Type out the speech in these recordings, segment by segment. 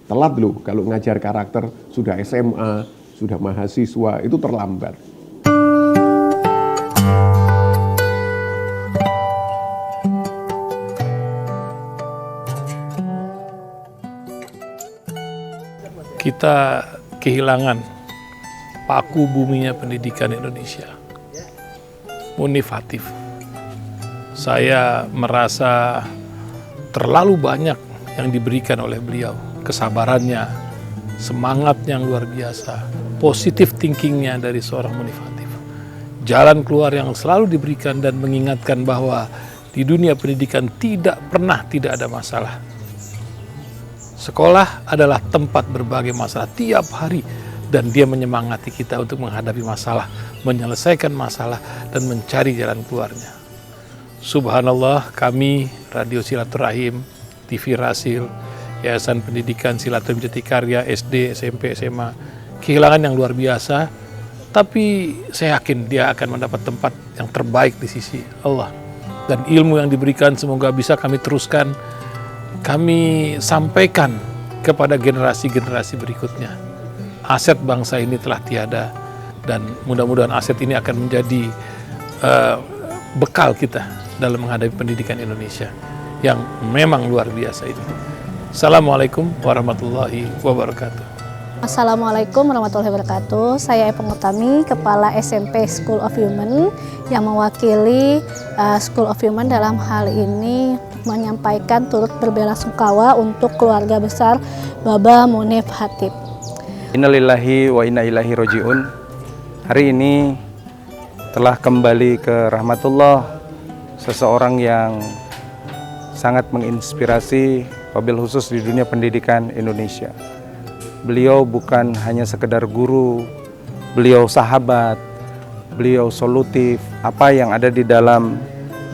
Telat loh kalau ngajar karakter sudah SMA, sudah mahasiswa, itu terlambat. Kita kehilangan paku buminya pendidikan Indonesia. Munif Hatip. Saya merasa terlalu banyak yang diberikan oleh beliau. Kesabarannya, semangat yang luar biasa, positive thinkingnya dari seorang Munif Hatip. Jalan keluar yang selalu diberikan dan mengingatkan bahwa di dunia pendidikan tidak ada masalah. Sekolah adalah tempat berbagai masalah tiap hari dan dia menyemangati kita untuk menghadapi masalah, menyelesaikan masalah dan mencari jalan keluarnya. Subhanallah, kami Radio Silaturahim, TV Rasil, Yayasan Pendidikan Silaturahim Jatikarya, SD, SMP, SMA, kehilangan yang luar biasa, tapi saya yakin dia akan mendapat tempat yang terbaik di sisi Allah. Dan ilmu yang diberikan semoga bisa kami teruskan, kami sampaikan kepada generasi-generasi berikutnya. Aset bangsa ini telah tiada dan mudah-mudahan aset ini akan menjadi bekal kita dalam menghadapi pendidikan Indonesia yang memang luar biasa ini. Assalamualaikum warahmatullahi wabarakatuh. Assalamualaikum warahmatullahi wabarakatuh. Saya Epong Utami, Kepala SMP School of Human yang mewakili School of Human dalam hal ini menyampaikan turut berbelasungkawa untuk keluarga besar Baba Munif Hatip. Innalillahi wa inna ilaihi roji'un. Hari ini telah kembali ke rahmatullah seseorang yang sangat menginspirasi wabil khusus di dunia pendidikan Indonesia. Beliau bukan hanya sekedar guru, beliau sahabat, beliau solutif. Apa yang ada di dalam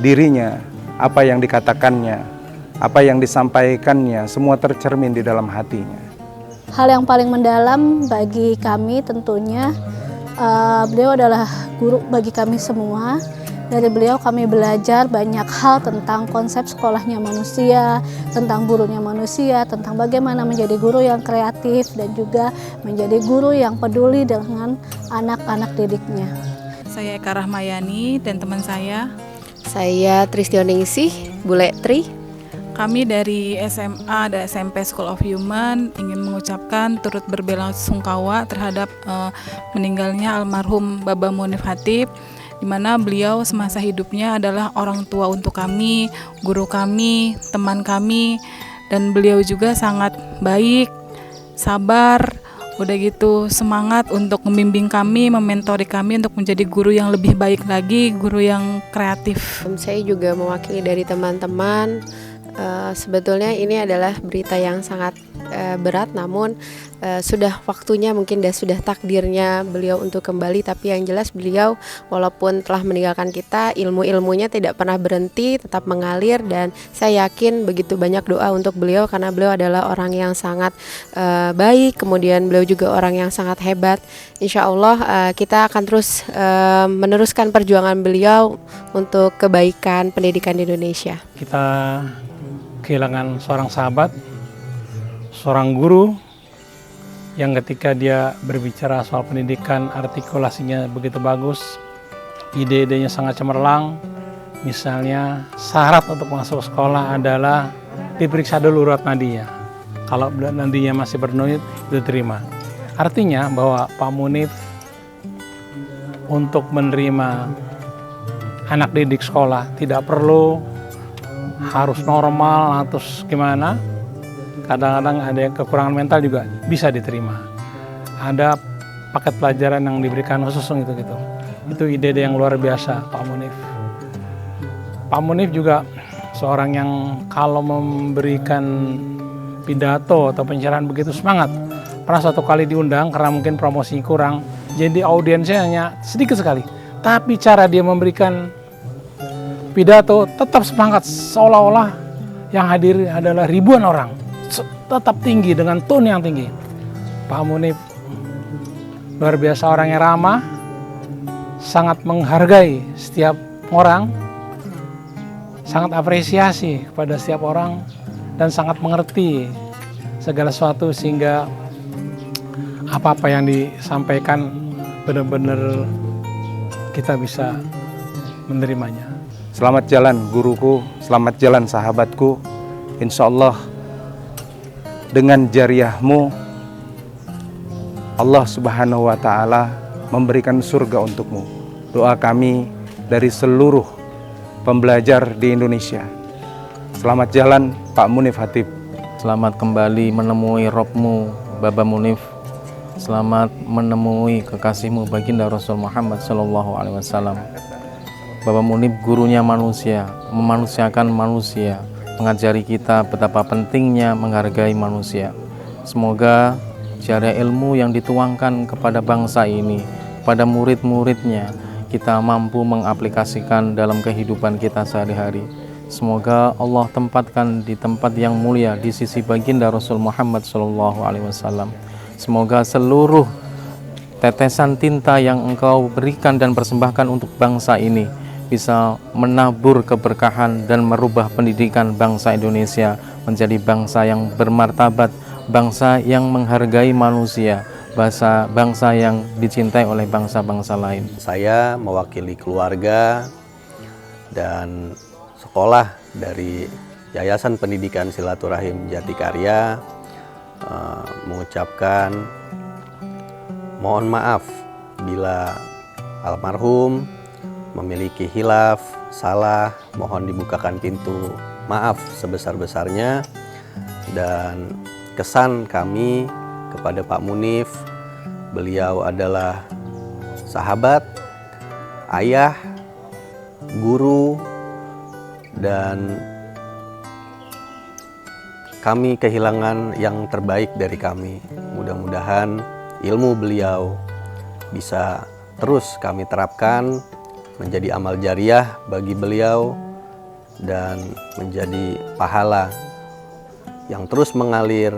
dirinya, apa yang dikatakannya, apa yang disampaikannya, semua tercermin di dalam hatinya. Hal yang paling mendalam bagi kami tentunya, beliau adalah guru bagi kami semua. Dari beliau kami belajar banyak hal tentang konsep sekolahnya manusia, tentang gurunya manusia, tentang bagaimana menjadi guru yang kreatif dan juga menjadi guru yang peduli dengan anak-anak didiknya. Saya Eka Rahmayani dan teman saya Tristioningsih, Bule Tri. Kami dari SMA dan SMP School of Human ingin mengucapkan turut berbelasungkawa terhadap meninggalnya almarhum Baba Munif Hatip, di mana beliau semasa hidupnya adalah orang tua untuk kami, guru kami, teman kami, dan beliau juga sangat baik, sabar, udah gitu semangat untuk membimbing kami, mementori kami untuk menjadi guru yang lebih baik lagi, guru yang kreatif. Saya juga mewakili dari teman-teman. Sebetulnya ini adalah berita yang sangat berat, namun sudah waktunya, mungkin sudah takdirnya beliau untuk kembali. Tapi yang jelas beliau walaupun telah meninggalkan kita, ilmu-ilmunya tidak pernah berhenti, tetap mengalir. Dan saya yakin begitu banyak doa untuk beliau karena beliau adalah orang yang sangat baik, kemudian beliau juga orang yang sangat hebat. Insya Allah kita akan terus meneruskan perjuangan beliau untuk kebaikan pendidikan di Indonesia. Kita kehilangan seorang sahabat, seorang guru yang ketika dia berbicara soal pendidikan artikulasinya begitu bagus, ide-idenya sangat cemerlang. Misalnya syarat untuk masuk sekolah adalah diperiksa dulu urat nadinya. Kalau nadinya masih bernuit, itu terima. Artinya bahwa Pak Munif untuk menerima anak didik sekolah tidak perlu harus normal atau gimana. Kadang-kadang ada kekurangan mental juga bisa diterima. Ada paket pelajaran yang diberikan khusus gitu. Itu ide-ide yang luar biasa Pak Munif. Pak Munif juga seorang yang kalau memberikan pidato atau pencerahan begitu semangat. Pernah suatu kali diundang karena mungkin promosi kurang, jadi audiensnya hanya sedikit sekali. Tapi cara dia memberikan pidato tetap semangat, seolah-olah yang hadir adalah ribuan orang, tetap tinggi dengan tone yang tinggi. Pak Munif luar biasa, orang yang ramah, sangat menghargai setiap orang, sangat apresiasi kepada setiap orang, dan sangat mengerti segala sesuatu sehingga apa-apa yang disampaikan benar-benar kita bisa menerimanya. Selamat jalan guruku, selamat jalan sahabatku. Insya Allah dengan jariahmu Allah Subhanahu wa Ta'ala memberikan surga untukmu. Doa kami dari seluruh pembelajar di Indonesia. Selamat jalan Pak Munif Hatip. Selamat kembali menemui Robmu, Baba Munif. Selamat menemui kekasihmu baginda Rasul Muhammad SAW. Baba Munif gurunya manusia, memanusiakan manusia, mengajari kita betapa pentingnya menghargai manusia. Semoga jariah ilmu yang dituangkan kepada bangsa ini, pada murid-muridnya, kita mampu mengaplikasikan dalam kehidupan kita sehari-hari. Semoga Allah tempatkan di tempat yang mulia di sisi baginda Rasul Muhammad SAW. Semoga seluruh tetesan tinta yang engkau berikan dan persembahkan untuk bangsa ini bisa menabur keberkahan dan merubah pendidikan bangsa Indonesia menjadi bangsa yang bermartabat, bangsa yang menghargai manusia, bangsa yang dicintai oleh bangsa-bangsa lain. Saya mewakili keluarga dan sekolah dari Yayasan Pendidikan Silaturahim Jatikarya mengucapkan mohon maaf bila almarhum memiliki hilaf, salah, mohon dibukakan pintu maaf sebesar-besarnya. Dan kesan kami kepada Pak Munif, beliau adalah sahabat, ayah, guru, dan kami kehilangan yang terbaik dari kami. Mudah-mudahan ilmu beliau bisa terus kami terapkan menjadi amal jariah bagi beliau dan menjadi pahala yang terus mengalir,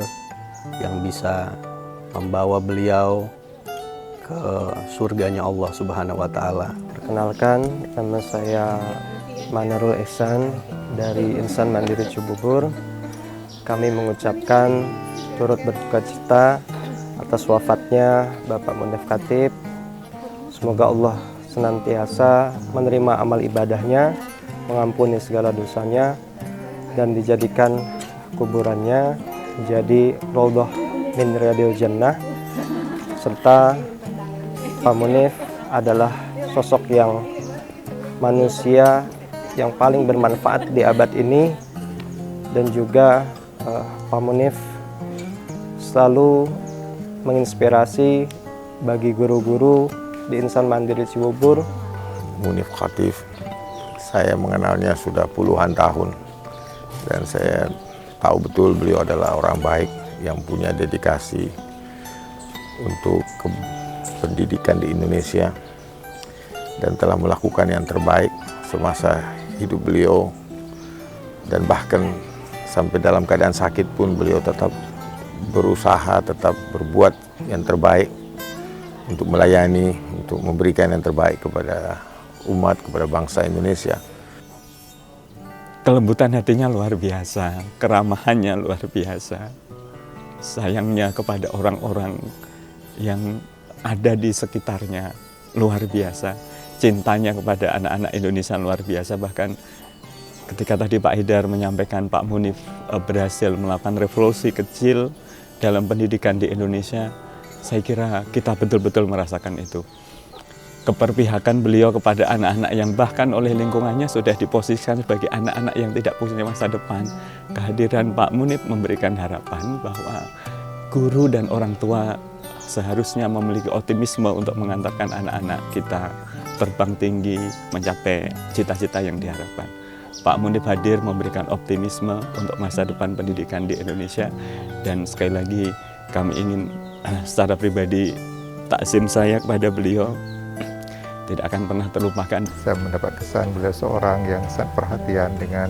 yang bisa membawa beliau ke surganya Allah Subhanahu wa Ta'ala. Perkenalkan, nama saya Manarul Ihsan dari Insan Mandiri Cibubur. Kami mengucapkan turut berduka cita atas wafatnya Bapak Munif Hatip. Semoga Allah senantiasa menerima amal ibadahnya, mengampuni segala dosanya, dan dijadikan kuburannya menjadi raudhah min riyadil jannah. Serta Pak Munif adalah sosok yang manusia yang paling bermanfaat di abad ini, dan juga Pak Munif selalu menginspirasi bagi guru-guru di Insan Mandiri Cibubur. Munif Hatip, saya mengenalnya sudah puluhan tahun dan saya tahu betul beliau adalah orang baik yang punya dedikasi untuk pendidikan di Indonesia dan telah melakukan yang terbaik semasa hidup beliau, dan bahkan sampai dalam keadaan sakit pun beliau tetap berusaha, tetap berbuat yang terbaik untuk melayani, untuk memberikan yang terbaik kepada umat, kepada bangsa Indonesia. Kelembutan hatinya luar biasa, keramahannya luar biasa, sayangnya kepada orang-orang yang ada di sekitarnya luar biasa, cintanya kepada anak-anak Indonesia luar biasa. Bahkan ketika tadi Pak Haidar menyampaikan Pak Munif berhasil melakukan revolusi kecil dalam pendidikan di Indonesia, saya kira kita betul-betul merasakan itu. Keperpihakan beliau kepada anak-anak yang bahkan oleh lingkungannya sudah diposisikan sebagai anak-anak yang tidak punya masa depan. Kehadiran Pak Munif memberikan harapan bahwa guru dan orang tua seharusnya memiliki optimisme untuk mengantarkan anak-anak kita terbang tinggi, mencapai cita-cita yang diharapkan. Pak Munif hadir memberikan optimisme untuk masa depan pendidikan di Indonesia, dan sekali lagi kami ingin secara pribadi takzim saya kepada beliau tidak akan pernah terlupakan. Saya mendapat kesan beliau seorang yang sangat perhatian dengan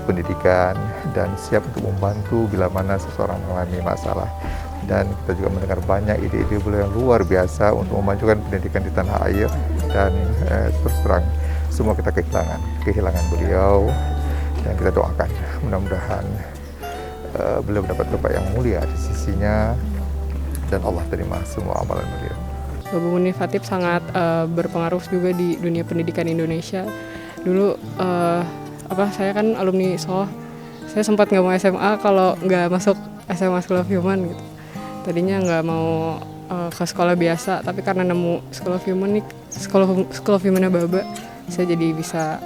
pendidikan dan siap untuk membantu bila mana seseorang mengalami masalah. Dan kita juga mendengar banyak ide-ide beliau yang luar biasa untuk memajukan pendidikan di tanah air. Dan terus terang, semua kita kehilangan beliau, dan kita doakan mudah-mudahan beliau mendapat tempat yang mulia di sisinya dan Allah terima semua amalan beliau. Bapak Munif Hatip sangat berpengaruh juga di dunia pendidikan Indonesia. Dulu saya kan alumni SOH, saya sempat nggak mau SMA kalau nggak masuk SMA School of Human gitu. Tadinya nggak mau ke sekolah biasa, tapi karena nemu School of Human nih, School of Human-nya Baba, saya jadi bisa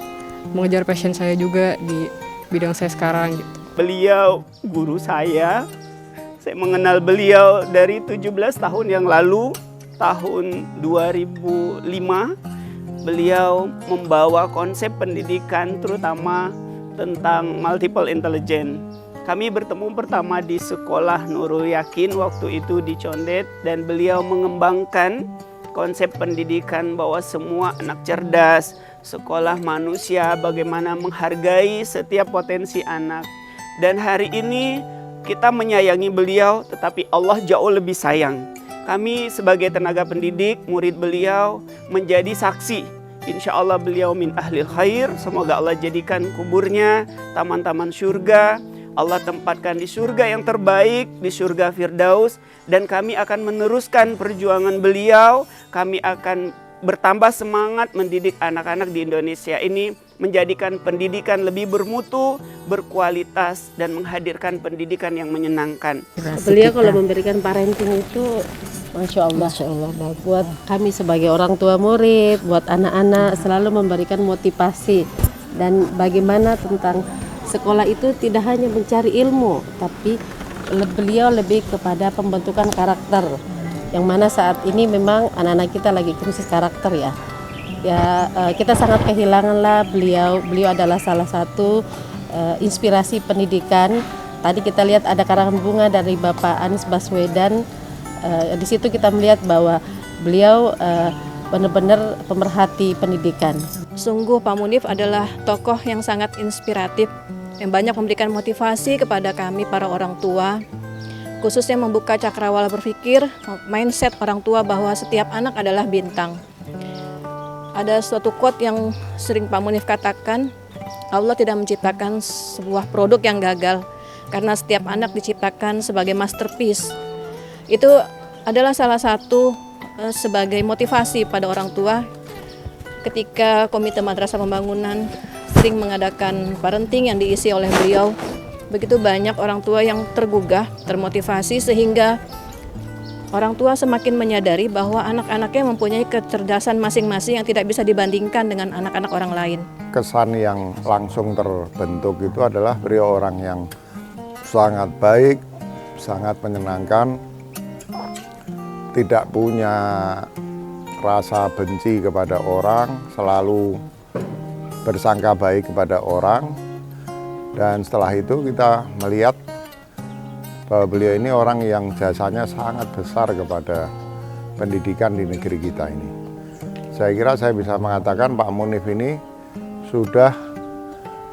mengejar passion saya juga di bidang saya sekarang gitu. Beliau guru saya mengenal beliau dari 17 tahun yang lalu. Tahun 2005 beliau membawa konsep pendidikan terutama tentang multiple intelligence. Kami bertemu pertama di sekolah Nurul Yakin waktu itu di Condet, dan beliau mengembangkan konsep pendidikan bahwa semua anak cerdas, sekolah manusia, bagaimana menghargai setiap potensi anak. Dan hari ini kita menyayangi beliau, tetapi Allah jauh lebih sayang. Kami sebagai tenaga pendidik, murid beliau menjadi saksi. Insya Allah beliau min ahlil khair. Semoga Allah jadikan kuburnya taman-taman surga. Allah tempatkan di surga yang terbaik, di surga Firdaus. Dan kami akan meneruskan perjuangan beliau. Kami akan bertambah semangat mendidik anak-anak di Indonesia ini, menjadikan pendidikan lebih bermutu, berkualitas, dan menghadirkan pendidikan yang menyenangkan. Beliau kalau memberikan parenting itu Masya Allah, buat kami sebagai orang tua murid, buat anak-anak selalu memberikan motivasi. Dan bagaimana tentang sekolah itu tidak hanya mencari ilmu, tapi beliau lebih kepada pembentukan karakter. Yang mana saat ini memang anak-anak kita lagi krisis karakter ya. Kita sangat kehilangan lah beliau adalah salah satu inspirasi pendidikan. Tadi kita lihat ada karangan bunga dari Bapak Anies Baswedan. Di situ kita melihat bahwa beliau benar-benar pemerhati pendidikan. Sungguh Pak Munif adalah tokoh yang sangat inspiratif, yang banyak memberikan motivasi kepada kami para orang tua, khususnya membuka cakrawala berpikir, mindset orang tua bahwa setiap anak adalah bintang. Ada suatu quote yang sering Pak Munif katakan, Allah tidak menciptakan sebuah produk yang gagal, karena setiap anak diciptakan sebagai masterpiece. Itu adalah salah satu sebagai motivasi pada orang tua ketika Komite Madrasah Pembangunan sering mengadakan parenting yang diisi oleh beliau. Begitu banyak orang tua yang tergugah, termotivasi, sehingga orang tua semakin menyadari bahwa anak-anaknya mempunyai kecerdasan masing-masing yang tidak bisa dibandingkan dengan anak-anak orang lain. Kesan yang langsung terbentuk itu adalah beliau orang yang sangat baik, sangat menyenangkan, tidak punya rasa benci kepada orang, selalu bersangka baik kepada orang. Dan setelah itu kita melihat bahwa beliau ini orang yang jasanya sangat besar kepada pendidikan di negeri kita ini. Saya kira saya bisa mengatakan Pak Munif ini sudah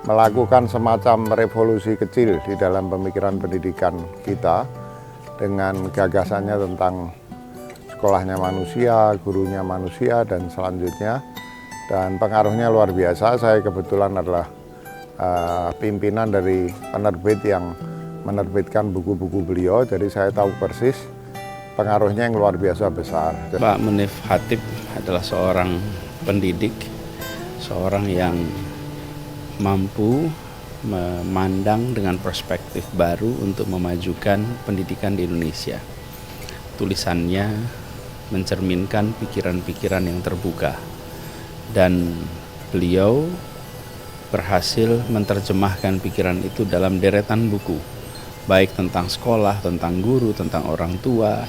melakukan semacam revolusi kecil di dalam pemikiran pendidikan kita dengan gagasannya tentang sekolahnya manusia, gurunya manusia, dan selanjutnya. Dan pengaruhnya luar biasa. Saya kebetulan adalah pimpinan dari penerbit yang menerbitkan buku-buku beliau, jadi saya tahu persis pengaruhnya yang luar biasa besar. Pak Munif Hatip adalah seorang pendidik, seorang yang mampu memandang dengan perspektif baru untuk memajukan pendidikan di Indonesia. Tulisannya mencerminkan pikiran-pikiran yang terbuka, dan beliau berhasil menerjemahkan pikiran itu dalam deretan buku, baik tentang sekolah, tentang guru, tentang orang tua,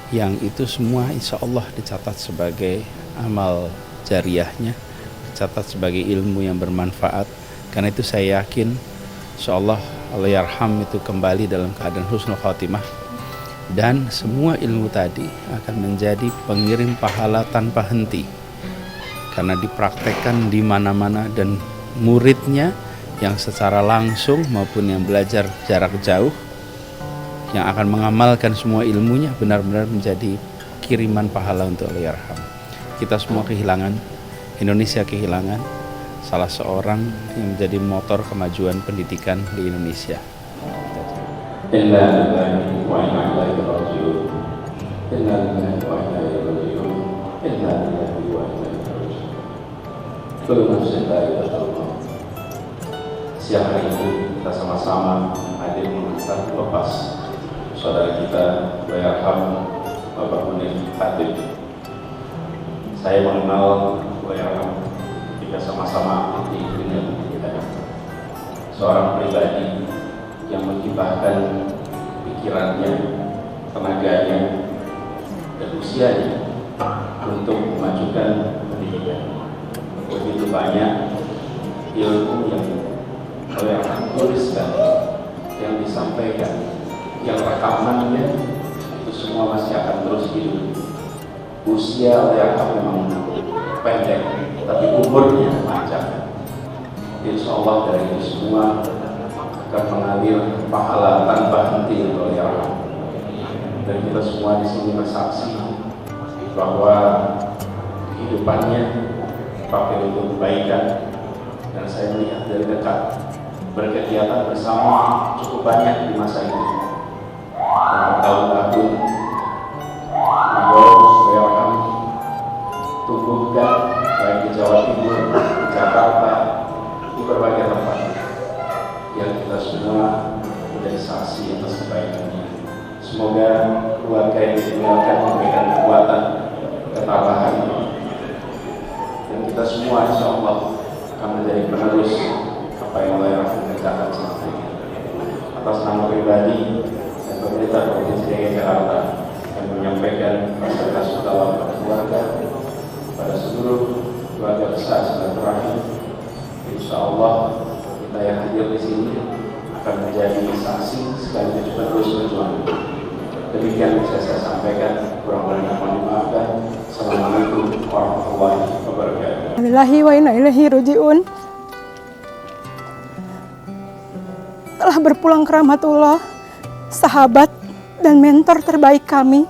yang itu semua insya Allah dicatat sebagai amal jariahnya, dicatat sebagai ilmu yang bermanfaat. Karena itu saya yakin insya Allah Allahyarham itu kembali dalam keadaan husnul khatimah, dan semua ilmu tadi akan menjadi pengirim pahala tanpa henti karena dipraktekkan di mana-mana, dan muridnya yang secara langsung maupun yang belajar jarak jauh yang akan mengamalkan semua ilmunya benar-benar menjadi kiriman pahala untuk Allahyarham. Kita semua kehilangan, Indonesia kehilangan salah seorang yang menjadi motor kemajuan pendidikan di Indonesia. Inna lillahi wa inna ilaihi raji'un. Inna lillahi wa inna ilaihi raji'un. Inna lillahi wa inna ilaihi raji'un. Kullu nafsin dha'iqatul maut. Siang hari ini kita sama-sama hadir mengantar lepas saudara kita Wairham Bapak Munif Khatib. Saya mengenal Wairham kita sama-sama di dunia pendidikan. Seorang pribadi yang menghibahkan pikirannya, tenaganya, dan usianya untuk memajukan pendidikan. Begitu banyak ilmu yang tuliskan, yang disampaikan, yang rekamannya itu semua masih akan terus hidup. Usia Wairham memang pendek, tapi umurnya panjang. Insya Allah dari itu semua akan mengalir pahala tanpa henti untuk Wairham. Dan kita semua di sini bersaksi bahwa kehidupannya dipakai untuk kebaikan, dan saya melihat dari dekat berkegiatan bersama cukup banyak di masa ini. Dan bertahun-tahun Wairham tumbuhkan baik di Jawa Timur, di Jakarta, di berbagai tempat yang kita semua menjadi saksi atas kebaikannya. Semoga keluarga yang ditinggalkan memberikan kekuatan, ketabahan, dan kita semua insya Allah akan menjadi penerus apa yang Wairham kerjakan selama ini. Atas nama pribadi dan pemerintah Provinsi DKI Jakarta yang menyampaikan rasa bersyukur kepada keluarga, pada seluruh keluarga besar silaturahim. Insya Allah kita yang hadir di sini akan menjadi saksi sekaligus penerus berjuang. Demikian bisa saya sampaikan, kurang lebihnya mohon dimaafkan. Assalamualaikum warahmatullahi wabarakatuh. Alhamdulillahi wa inna ilaihi raji'un. Telah berpulang ke rahmatullah, sahabat dan mentor terbaik kami.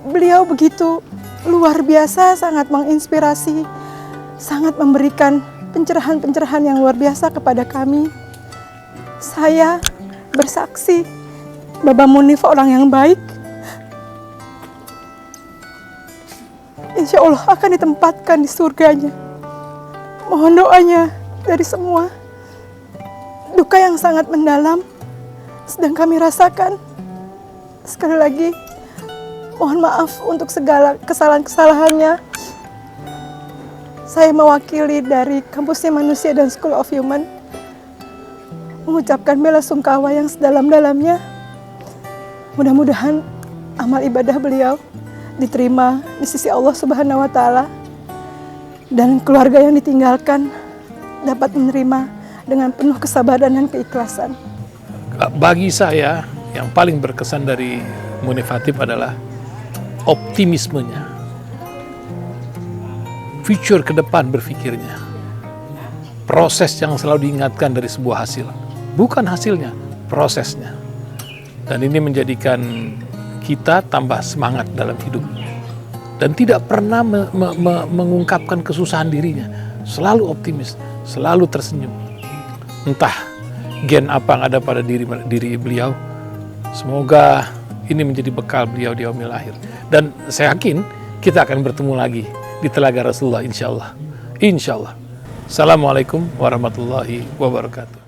Beliau begitu luar biasa, sangat menginspirasi, sangat memberikan pencerahan-pencerahan yang luar biasa kepada kami. Saya bersaksi, Bapak Munif orang yang baik. Insya Allah akan ditempatkan di surganya. Mohon doanya dari semua. Duka yang sangat mendalam sedang kami rasakan. Sekali lagi, mohon maaf untuk segala kesalahan-kesalahannya. Saya mewakili dari Kampusnya Manusia dan School of Human mengucapkan bela sungkawa yang sedalam-dalamnya. Mudah-mudahan amal ibadah beliau diterima di sisi Allah Subhanahu wa Ta'ala, dan keluarga yang ditinggalkan dapat menerima dengan penuh kesabaran dan keikhlasan. Bagi saya yang paling berkesan dari Munif Khatib adalah optimismenya, future ke depan berpikirnya, proses yang selalu diingatkan dari sebuah hasil, bukan hasilnya, prosesnya. Dan ini menjadikan kita tambah semangat dalam hidup, dan tidak pernah mengungkapkan kesusahan dirinya, selalu optimis, selalu tersenyum. Entah gen apa yang ada pada diri beliau, semoga ini menjadi bekal beliau di yaumil akhir. Dan saya yakin kita akan bertemu lagi di Telaga Rasulullah, insya Allah. Insya Allah. Assalamualaikum warahmatullahi wabarakatuh.